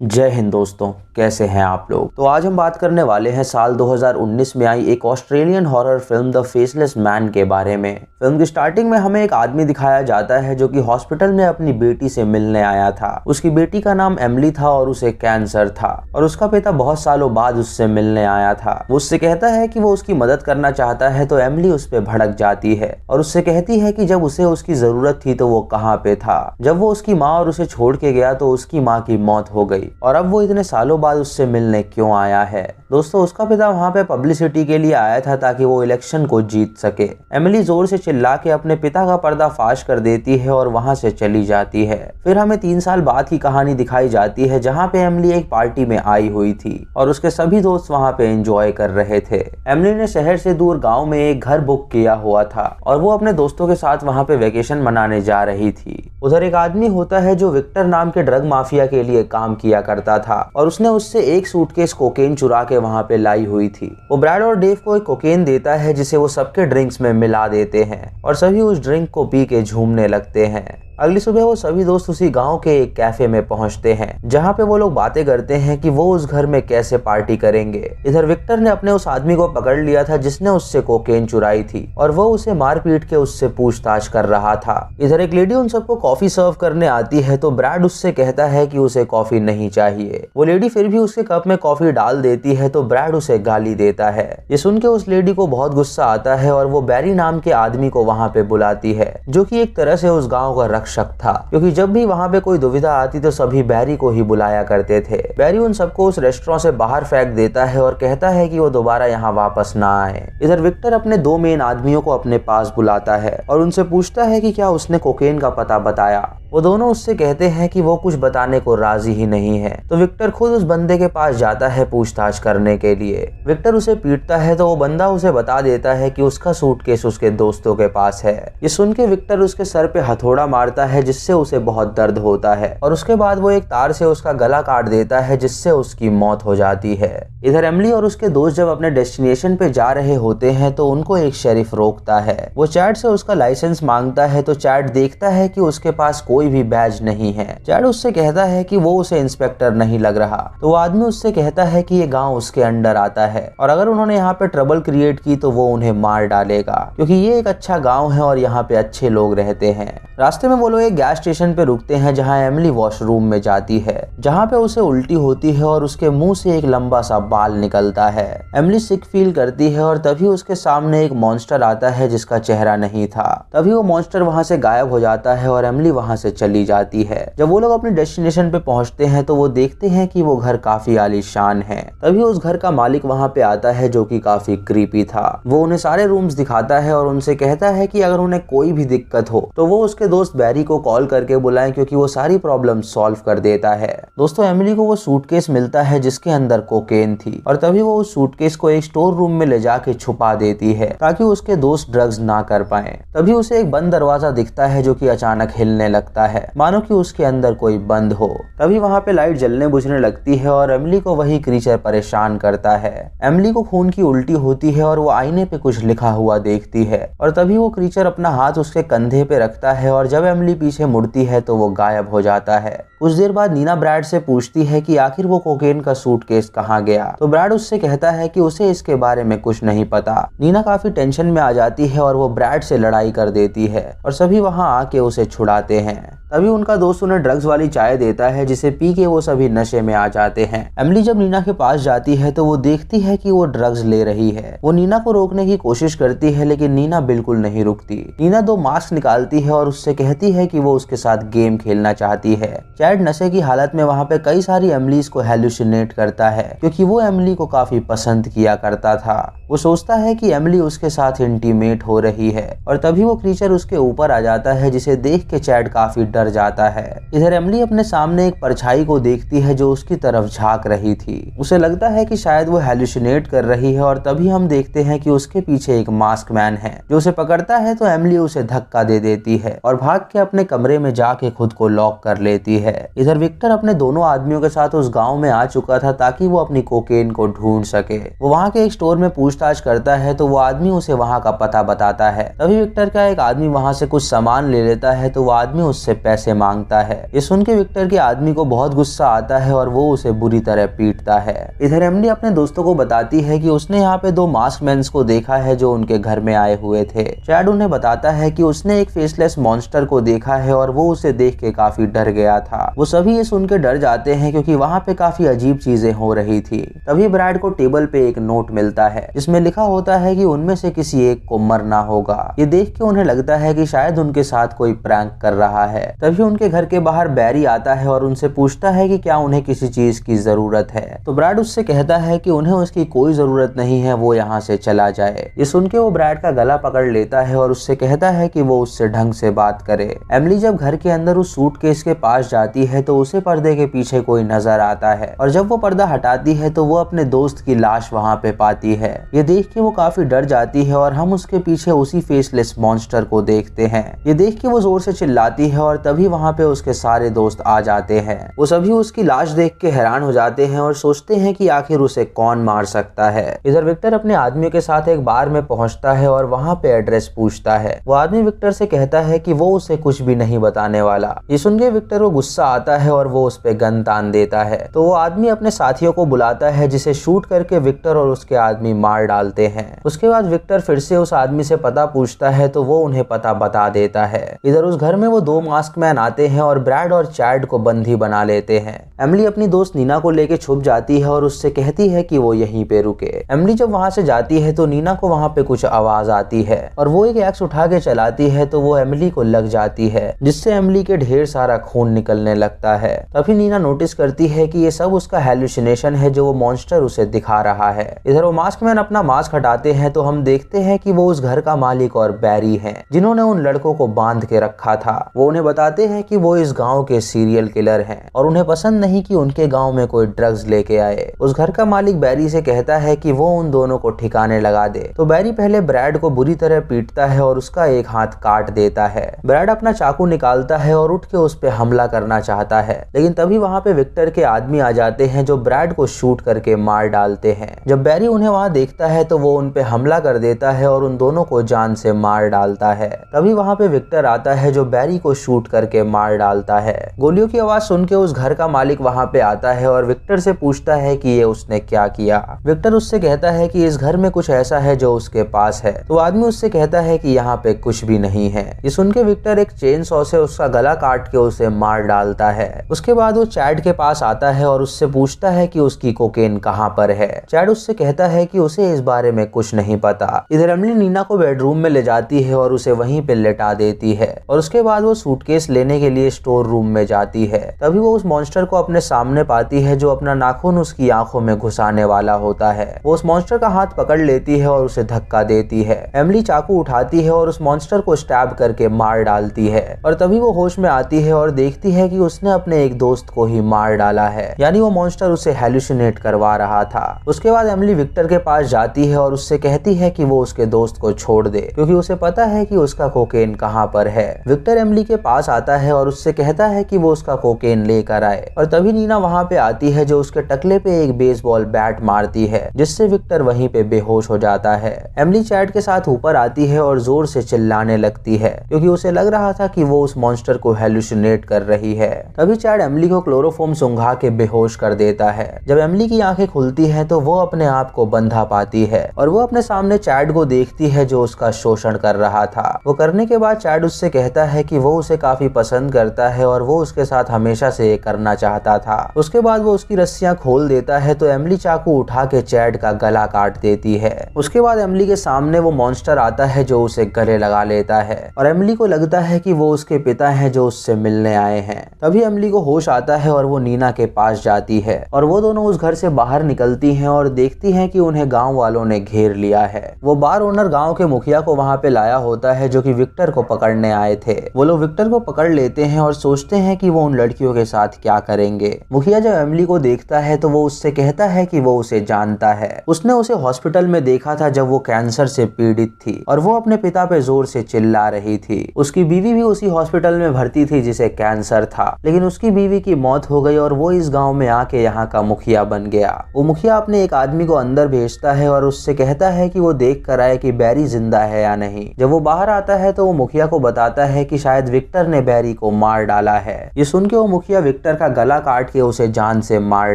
जय हिंद दोस्तों, कैसे हैं आप लोग। तो आज हम बात करने वाले हैं साल 2019 में आई एक Australian horror film the faceless man के बारे में। फिल्म की स्टार्टिंग में हमें एक आदमी दिखाया जाता है जो कि हॉस्पिटल में अपनी बेटी से मिलने आया था। उसकी बेटी का नाम एमिली था और उसे कैंसर था और उसका पिता बहुत सालों बाद उससे मिलने आया था। वो उससे कहता है कि वो उसकी मदद करना चाहता है तो एमिली उस पर भड़क जाती है और उससे कहती है कि जब उसे उसकी जरूरत थी तो वो कहाँ पे था। जब वो उसकी माँ और उसे छोड़ के गया तो उसकी माँ की मौत हो गई और अब वो इतने सालों बाद उससे मिलने क्यों आया है। दोस्तों, उसका पिता वहाँ पे पब्लिसिटी के लिए आया था ताकि वो इलेक्शन को जीत सके। एमिली जोर से चिल्ला के अपने पिता का पर्दाफाश कर देती है और वहाँ से चली जाती है। फिर हमें 3 साल बाद की कहानी दिखाई जाती है जहाँ पे एमिली एक पार्टी में आई हुई थी और उसके सभी दोस्त वहाँ पे एंजॉय कर रहे थे। एमिली ने शहर से दूर गाँव में एक घर बुक किया हुआ था और वो अपने दोस्तों के साथ वहाँ पे वेकेशन मनाने जा रही थी। उधर एक आदमी होता है जो विक्टर नाम के ड्रग माफिया के लिए काम किया करता था और उसने उससे एक सूटकेस कोकेन चुरा के वहाँ पे लाई हुई थी। वो ब्रैड और डेव को एक कोकेन देता है जिसे वो सबके ड्रिंक्स में मिला देते हैं और सभी उस ड्रिंक को पी के झूमने लगते हैं। अगली सुबह वो सभी दोस्त उसी गांव के एक कैफे में पहुंचते हैं जहां पे वो लोग बातें करते हैं कि वो उस घर में कैसे पार्टी करेंगे। इधर विक्टर ने अपने उस आदमी को पकड़ लिया था जिसने उससे कोकेन चुराई थी और वो उसे मार पीट के उससे पूछताछ कर रहा था। इधर एक लेडी उन सबको कॉफी सर्व करने आती है तो ब्रैड उससे कहता है कि उसे कॉफी नहीं चाहिए। वो लेडी फिर भी उसके कप में कॉफी डाल देती है तो ब्रैड उसे गाली देता है। ये सुन के उस लेडी को बहुत गुस्सा आता है और वो बैरी नाम के आदमी को वहाँ पे बुलाती है जो कि एक तरह से उस गाँव का रक्षक था, क्योंकि जब भी वहाँ पे कोई दुविधा आती तो सभी बैरी को ही बुलाया करते थे। बैरी उन सबको उस रेस्टोरेंट से बाहर फेंक देता है और कहता है कि वो दोबारा यहाँ वापस ना आए। इधर विक्टर अपने 2 मेन आदमियों को अपने पास बुलाता है और उनसे पूछता है कि क्या उसने कोकेन का पता बताया। वो दोनों उससे कहते हैं कि वो कुछ बताने को राजी ही नहीं है। तो विक्टर खुद उस बंदे के पास जाता है पूछताछ करने के लिए। विक्टर उसे पीटता है तो वो बंदा उसे बता देता है कि उसका सूटकेस उसके दोस्तों के पास है। ये सुन के विक्टर उसके सर पे हथौड़ा मारता है जिससे उसे बहुत दर्द होता है और उसके बाद वो एक तार से उसका गला काट देता है जिससे उसकी मौत हो जाती है। इधर एमिली और उसके दोस्त जब अपने डेस्टिनेशन पे जा रहे होते हैं तो उनको एक शेरिफ रोकता है। वो चैड से उसका लाइसेंस मांगता है तो चैड देखता है कि उसके पास कोई भी बैज नहीं है। चैड उससे कहता है कि वो उसे इंस्पेक्टर नहीं लग रहा तो वो आदमी उससे कहता है कि ये गांव उसके अंडर आता है और अगर उन्होंने यहाँ पे ट्रबल क्रिएट की तो वो उन्हें मार डालेगा, क्योंकि ये एक अच्छा गांव है और यहाँ पे अच्छे लोग रहते हैं। रास्ते में वो लोग एक गैस स्टेशन पे रुकते हैं जहाँ एमिली वॉशरूम में जाती है, जहाँ पे उसे उल्टी होती है और उसके मुंह से एक लंबा सा बाल निकलता है। एमिली सिक फील करती है और तभी उसके सामने एक मॉन्स्टर आता है जिसका चेहरा नहीं था। तभी वो मॉन्स्टर वहाँ से गायब हो जाता है और एमिली वहाँ से चली जाती है। जब वो लोग अपने डेस्टिनेशन पे पहुँचते हैं तो वो देखते हैं कि वो घर काफी आलीशान है। तभी उस घर का मालिक वहाँ पे आता है जो कि काफी क्रीपी था। वो उन्हें सारे रूम्स दिखाता है और उनसे कहता है कि अगर उन्हें कोई भी दिक्कत हो तो वो उसके दोस्त बैरी को कॉल करके बुलाएं, क्योंकि वो सारी प्रॉब्लम सॉल्व कर देता है। दोस्तों, एमिली को वो सूटकेस मिलता है जिसके अंदर कोकेन थी और तभी वो उस सूटकेस को एक स्टोर रूम में ले जाके छुपा देती है ताकि उसके दोस्त ड्रग्स ना कर पाए। तभी उसे एक बंद दरवाजा दिखता है जो कि अचानक हिलने लगता है मानो कि उसके अंदर कोई बंद हो। तभी वहाँ पे लाइट जलने बुझने लगती है और एमिली को वही क्रीचर परेशान करता है। एमिली को खून की उल्टी होती है और वो आईने पे कुछ लिखा हुआ देखती है और तभी वो क्रीचर अपना हाथ उसके कंधे पे रखता है और जब एमिली पीछे मुड़ती है तो वो गायब हो जाता है। कुछ देर बाद नीना ब्रैड से पूछती है कि आखिर वो कोकेन का सूटकेस कहाँ गया, तो ब्रैड उससे कहता है कि उसे इसके बारे में कुछ नहीं पता। नीना काफी टेंशन में आ जाती है और वो ब्रैड से लड़ाई कर देती है और सभी वहाँ आके उसे छुड़ाते हैं। तभी उनका दोस्त उन्हें ड्रग्स वाली चाय देता है जिसे पी के वो सभी नशे में आ जाते हैं। एमिली जब नीना के पास जाती है तो वो देखती है कि वो ड्रग्स ले रही है। वो नीना को रोकने की कोशिश करती है लेकिन नीना बिल्कुल नहीं रुकती। नीना 2 मास्क निकालती है और उससे कहती है कि वो उसके साथ गेम खेलना चाहती है। चैड नशे की हालत में वहाँ पे कई सारी एमिलीज को हेलुसिनेट करता है क्योंकि वो एमिली को काफी पसंद किया करता था। वो सोचता है कि एमिली उसके साथ इंटीमेट हो रही है और तभी वो क्रीचर उसके ऊपर आ जाता है जिसे देख के चैड काफी डर जाता है। इधर एमिली अपने सामने एक परछाई को देखती है जो उसकी तरफ झांक रही थी। उसे लगता है कि शायद वो हेलुसिनेट कर रही है और तभी हम देखते हैं कि उसके पीछे एक मास्क मैन है जो उसे पकड़ता है तो एमिली उसे धक्का दे देती है और भाग के अपने कमरे में जाके खुद को लॉक कर लेती है। इधर विक्टर अपने दोनों आदमियों के साथ उस गाँव में आ चुका था ताकि वो अपनी कोकेन को ढूंढ सके। वो वहाँ के एक स्टोर में पूछता पूछताछ करता है तो वो आदमी उसे वहाँ का पता बताता है। तभी विक्टर का एक आदमी वहाँ से कुछ सामान ले लेता है तो वो आदमी उससे पैसे मांगता है। ये सुन के विक्टर के आदमी को बहुत गुस्सा आता है और वो उसे बुरी तरह पीटता है। इधर एमिली अपने दोस्तों को बताती है कि उसने यहाँ पे 2 मास्क मैन्स को देखा है जो उनके घर में आए हुए थे। चैड उन्हें बताता है कि उसने एक फेसलेस मॉन्स्टर को देखा है और वो उसे देख के काफी डर गया था। वो सभी ये सुन के डर जाते हैं क्योंकि वहाँ पे काफी अजीब चीजें हो रही थी। तभी ब्रैड को टेबल पे एक नोट मिलता है जिसमें लिखा होता है कि उनमें से किसी एक को मरना होगा। ये देख के उन्हें लगता है कि शायद उनके साथ कोई प्रैंक कर रहा है। तभी उनके घर के बाहर बैरी आता है और उनसे पूछता है कि क्या उन्हें किसी चीज की जरूरत है। तो ब्रैड उससे कहता है कि उन्हें उसकी कोई जरूरत नहीं है, वो यहाँ से चला जाए। ये सुन के वो ब्रैड का गला पकड़ लेता है और उससे कहता है कि वो उससे ढंग से बात करे। एमिली जब घर के अंदर उस सूटकेस के पास जाती है तो उसे पर्दे के पीछे कोई नजर आता है और जब वो पर्दा हटाती है तो वो अपने दोस्त की लाश वहाँ पे पाती है। ये देख के वो काफी डर जाती है और हम उसके पीछे उसी फेसलेस मॉन्स्टर को देखते हैं। ये देख के वो जोर से चिल्लाती है और तभी वहाँ पे उसके सारे दोस्त आ जाते हैं। वो सभी उसकी लाश देख के हैरान हो जाते हैं और सोचते हैं कि आखिर उसे कौन मार सकता है। इधर विक्टर अपने आदमियों के साथ एक बार में पहुंचता है और वहाँ पे एड्रेस पूछता है। वो आदमी विक्टर से कहता है कि वो उसे कुछ भी नहीं बताने वाला। ये सुन के विक्टर को गुस्सा आता है और वो उस पे गन तान देता है। तो वो आदमी अपने साथियों को बुलाता है जिसे शूट करके विक्टर और उसके आदमी मार डालते हैं। उसके बाद विक्टर फिर से उस आदमी से पता पूछता है तो वो उन्हें पता बता देता है। इधर उस घर में वो 2 मास्क मैन आते हैं और ब्रैड और चैड को बंदी बना लेते हैं। एमिली अपनी दोस्त नीना को लेके छुप जाती है और उससे कहती है कि वो यहीं पे रुके। एमिली जब वहाँ से जाती है तो नीना को वहाँ पे कुछ आवाज आती है और वो एक एक्स उठा के चलाती है तो वो एमिली को लग जाती है जिससे एमिली के ढेर सारा खून निकलने लगता है। तभी नीना नोटिस करती है कि ये सब उसका हैलुसिनेशन है जो वो मॉन्स्टर उसे दिखा रहा है। इधर वो मास्क मैन अपना मास्क हटाते हैं तो हम देखते हैं कि वो उस घर का मालिक और बैरी हैं जिन्होंने उन लड़कों को बांध के रखा था। वो उन्हें बताते हैं कि वो इस गाँव के सीरियल किलर हैं और उन्हें पसंद नहीं कि उनके गाँव में कोई ड्रग्स लेके आए। उस घर का मालिक बैरी से कहता है कि वो उन दोनों को ठिकाने लगा दे। तो बैरी पहले ब्रैड को बुरी तरह पीटता है और उसका एक हाथ काट देता है। ब्रैड अपना चाकू निकालता है और उठ के उस पे हमला करना चाहता है लेकिन तभी वहाँ पे विक्टर के आदमी आ जाते हैं जो ब्रैड को शूट करके मार डालते हैं। जब बैरी उन्हें वहाँ देखता है तो वो उन पे हमला कर देता है और उन दोनों को जान से मार डालता है। तभी वहाँ पे विक्टर आता है जो बैरी को शूट करके मार डालता है। गोलियों की आवाज सुन के उस घर का मालिक वहाँ पे आता है और विक्टर से पूछता है कि ये उसने क्या किया। विक्टर उससे कहता है कि इस घर में कुछ ऐसा है जो उसके पास है। तो आदमी उससे कहता है कि यहाँ पे कुछ भी नहीं है। ये सुन के विक्टर एक चेन सॉ से उसका गला काट के उसे मार डालता है। उसके बाद वो चैड के पास आता है और उससे पूछता है कि उसकी कोकेन कहाँ पर है। चैड उससे कहता है कि उसे इस बारे में कुछ नहीं पता। इधर एमिली नीना को बेडरूम में ले जाती है और उसे वहीं पे लेटा देती है और उसके बाद वो सूटकेस लेने के लिए स्टोर रूम में जाती है। तभी वो उस मॉन्स्टर को अपने सामने पाती है जो अपना नाखून उसकी आंखों में घुसाने वाला होता है। वो उस मॉन्स्टर का हाथ पकड़ लेती है और उसे धक्का देती है। एमिली चाकू उठाती है और उस मॉन्स्टर को स्टैब करके मार डालती है और तभी वो होश में आती है और देखती है कि उसने अपने एक दोस्त को ही मार डाला है, यानी वो मॉन्स्टर उसे हैलुसिनेट करवा रहा था। उसके बाद एमिली विक्टर के पास जाती है और उससे कहती है कि वो उसके दोस्त को छोड़ दे क्योंकि उसे पता है कि उसका कोकेन कहाँ पर है। विक्टर एमिली के पास आता है और उससे कहता है कि वो उसका कोकेन लेकर आए और तभी नीना वहाँ पे आती है जो उसके टकले पे एक बेसबॉल बैट मारती है जिससे विक्टर वहीं पे बेहोश हो जाता है। एमिली चैड के साथ ऊपर आती है और जोर से चिल्लाने लगती है क्योंकि उसे लग रहा था कि वो उस मॉन्स्टर को हैलुसिनेट कर रही है। तभी चैड एमिली को क्लोरोफॉर्म सुंघा के बेहोश कर देता है। जब एमिली की आंखें खुलती हैं तो वो अपने आप को बंधा पाती है और वो अपने सामने चैड को देखती है जो उसका शोषण कर रहा था। वो करने के बाद चैड उससे कहता है कि वो उसे काफी पसंद करता है और वो उसके साथ हमेशा से ये करना चाहता था। उसके बाद वो उसकी रस्सियां खोल देता है तो एमिली चाकू उठा के चैड का गला काट देती है। उसके बाद एमिली के सामने वो मॉन्स्टर आता है जो उसे गले लगा लेता है और एमिली को लगता है कि वो उसके पिता हैं जो उससे मिलने आए हैं। तभी एमिली को होश आता है और वो नीना के पास जाती है और वो दोनों उस घर से बाहर निकलती हैं और देखती हैं कि उन्हें गांव वालों ने घेर लिया है। वो बार ओनर गांव के मुखिया को वहां पे लाया होता है जो कि विक्टर को पकड़ने आए थे। वो लोग विक्टर को पकड़ लेते हैं और सोचते हैं कि वो उन लड़कियों के साथ क्या करेंगे। मुखिया जब एमिली को देखता है तो वो उससे कहता है कि वो उसे जानता है, उसने उसे हॉस्पिटल में देखा था जब वो कैंसर से पीड़ित थी और वो अपने पिता पे जोर से चिल्ला रही थी। उसकी बीवी भी उसी हॉस्पिटल में भर्ती थी जिसे कैंसर था, लेकिन उसकी बीवी की मौत हो गई और वो इस गांव में आके यहाँ का मुखिया बन गया। वो मुखिया अपने एक आदमी को अंदर भेजता है है और उससे कहता है कि वो देख कर आए कि बैरी जिंदा है या नहीं। जब वो बाहर आता है तो वो मुखिया को बताता है कि शायद विक्टर ने बैरी को मार डाला है। ये सुन के वो मुखिया विक्टर का गला काट के उसे जान से मार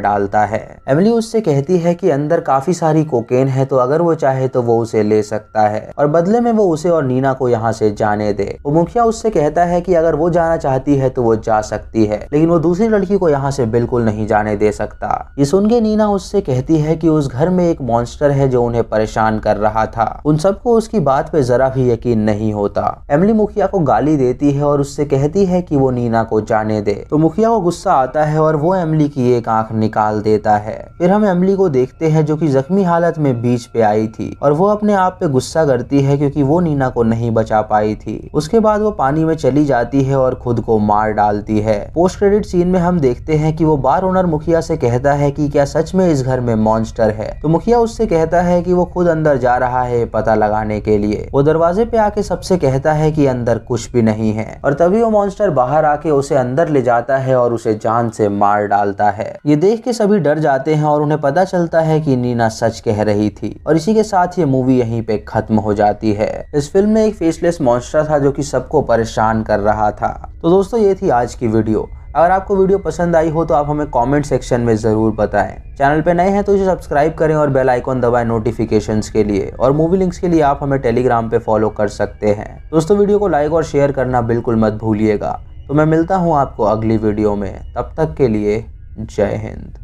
डालता है। एमिली उससे कहती है कि अंदर काफी सारी कोकेन है, तो अगर वो चाहे तो वो उसे ले सकता है और बदले में वो उसे और नीना को यहाँ से जाने दे। वो मुखिया उससे कहता है कि अगर वो जाना चाहती है तो वो जा सकती है, लेकिन वो दूसरी लड़की को यहाँ से बिल्कुल नहीं जाने दे सकता। ये सुन के नीना उससे कहती है कि उस घर में एक मॉन्स्टर है जो उन्हें परेशान कर रहा था। उन सबको उसकी बात पे जरा भी यकीन नहीं होता। एमिली मुखिया को गाली देती है और उससे कहती है कि वो नीना को जाने दे। तो मुखिया को गुस्सा आता है और वो एमिली की एक आंख निकाल देता है। फिर हम एमिली को देखते हैं जो कि जख्मी हालत में बीच पे आई थी और वो अपने आप पे गुस्सा करती है क्योंकि वो नीना को नहीं बचा पाई थी। उसके बाद वो पानी में चली जाती है और खुद को मार डालती है। पोस्ट क्रेडिट सीन में हम देखते हैं कि वो बार ओनर मुखिया से कहता है कि क्या सच में इस घर में मॉन्स्टर है। तो मुखिया उससे कहता है कि वो खुद अंदर जा रहा है पता लगाने के लिए। वो दरवाजे पे आके सबसे कहता है कि अंदर कुछ भी नहीं है और तभी वो मॉन्स्टर बाहर आके उसे अंदर ले जाता है और उसे जान से मार डालता है। ये देख के सभी डर जाते हैं और उन्हें पता चलता है कि नीना सच कह रही थी और इसी के साथ ये मूवी यहीं पे खत्म हो जाती है। इस फिल्म में एक फेसलेस मॉन्स्टर था जो कि सबको परेशान कर रहा था। तो दोस्तों ये थी आज की वीडियो। अगर आपको वीडियो पसंद आई हो तो आप हमें कमेंट सेक्शन में जरूर बताएं। चैनल पे नए हैं तो इसे सब्सक्राइब करें और बेल आइकॉन दबाएं नोटिफिकेशंस के लिए, और मूवी लिंक्स के लिए आप हमें टेलीग्राम पे फॉलो कर सकते हैं। दोस्तों वीडियो को लाइक और शेयर करना बिल्कुल मत भूलिएगा। तो मैं मिलता हूँ आपको अगली वीडियो में, तब तक के लिए जय हिंद।